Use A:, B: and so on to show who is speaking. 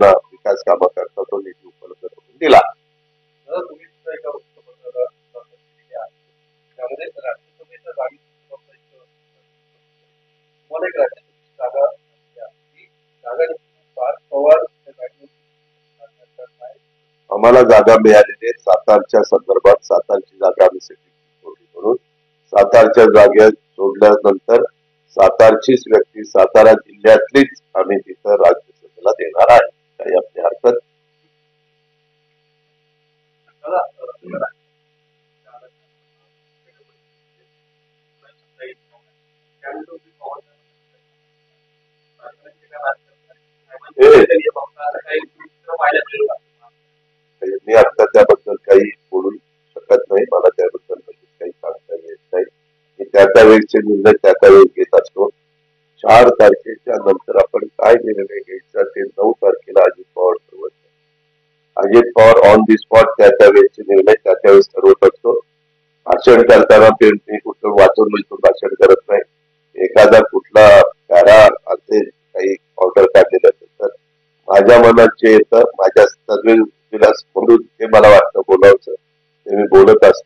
A: त्यांना विकास कामाकरता तो निधी उपलब्ध करून दिला. आम्हाला जागा मिळालेली आहे. सातारच्या संदर्भात सातारची जागा आम्ही सगळी म्हणून सातारच्या जागेत सोडल्यानंतर सातारचीच व्यक्ती सातारा जिल्ह्यातलीच आम्ही तिथं राज्यसभेला देणार आहे. काही आपली हरकत मी आता त्याबद्दल काही बोलू शकत नाही. मला त्याबद्दल काही सांगता येत नाही. मी त्या वेळचे निर्णय त्या वेळी घेत असतो. 4 तारखेच्या नंतर आपण काय निर्णय घ्यायचा ते 9 तारखेला अजित पवार ठरवत. Ajit Pawar on the spot त्या वेळेचे निर्णय त्यावेळेस ठरवत असतो. भाषण करताना ते कुठं वाचून भाषण करत नाही. एखादा कुठला पॅरा असेल काही ऑर्डर काढलेलं असेल तर माझ्या मनात जे येतं माझ्या सदविलास म्हणून ते मला वाटतं बोलावचं ते मी बोलत असतो.